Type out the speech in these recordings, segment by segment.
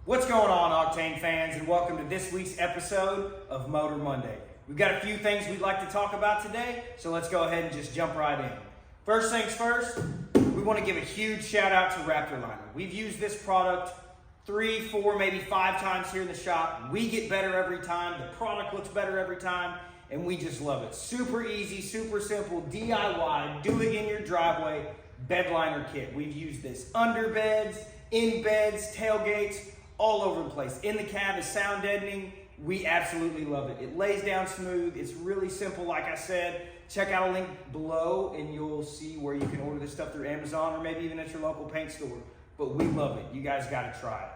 What's going on, Octane fans, and welcome to this week's episode of Motor Monday. We've got a few things we'd like to talk about today, so let's go ahead and just jump right in. First things first, we want to give a huge shout out to Raptor liner. We've used this product 3, 4, maybe 5 times here in the shop. We get better every time, the product looks better every time, and we just love it. Super easy, super simple, DIY, do it in your driveway, bedliner kit. We've used this under beds, in beds, tailgates, all over the place. In the cab is sound deadening. We absolutely love it. It lays down smooth. It's really simple, like I said. Check out a link below and you'll see where you can order this stuff through Amazon or maybe even at your local paint store. But we love it. You guys got to try it.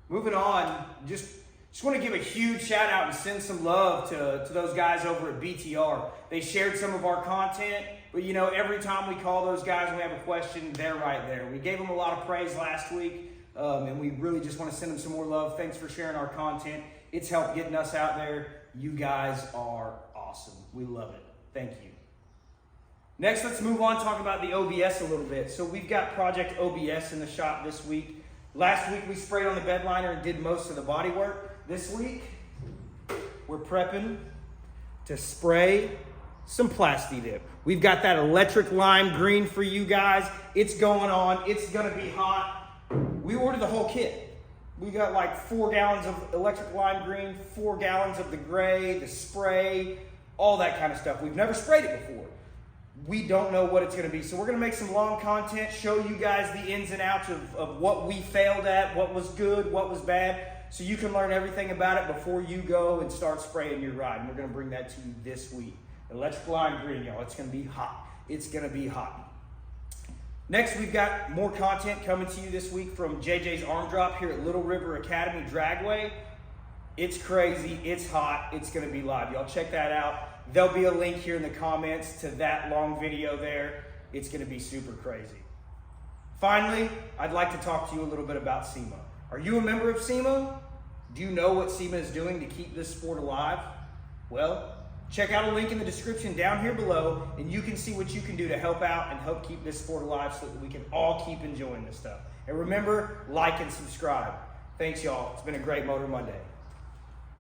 Moving on, just want to give a huge shout out and send some love to those guys over at BTR. They shared some of our content, but you know, every time we call those guys and we have a question, they're right there. We gave them a lot of praise last week. And we really just want to send them some more love. Thanks for sharing our content. It's helped getting us out there. You guys are awesome. We love it. Thank you. Next, let's move on, talk about the OBS a little bit. So we've got Project OBS in the shop this week. Last week we sprayed on the bed liner and did most of the body work. This week, we're prepping to spray some plasti dip. We've got that electric lime green for you guys. It's going on. It's going to be hot. We ordered the whole kit. We got like 4 gallons of electric lime green, 4 gallons of the gray, the spray, all that kind of stuff. We've never sprayed it before. We don't know what it's going to be. So we're going to make some long content, show you guys the ins and outs of what we failed at, what was good, what was bad, so you can learn everything about it before you go and start spraying your ride. And we're going to bring that to you this week. Electric lime green, y'all. It's going to be hot. It's going to be hot. Next, we've got more content coming to you this week from JJ's Arm Drop here at Little River Academy Dragway. It's crazy, it's hot, it's gonna be live. Y'all check that out. There'll be a link here in the comments to that long video there. It's gonna be super crazy. Finally, I'd like to talk to you a little bit about SEMA. Are you a member of SEMA? Do you know what SEMA is doing to keep this sport alive? Well, check out a link in the description down here below and you can see what you can do to help out and help keep this sport alive so that we can all keep enjoying this stuff. And remember, like and subscribe. Thanks, y'all. It's been a great Motor Monday.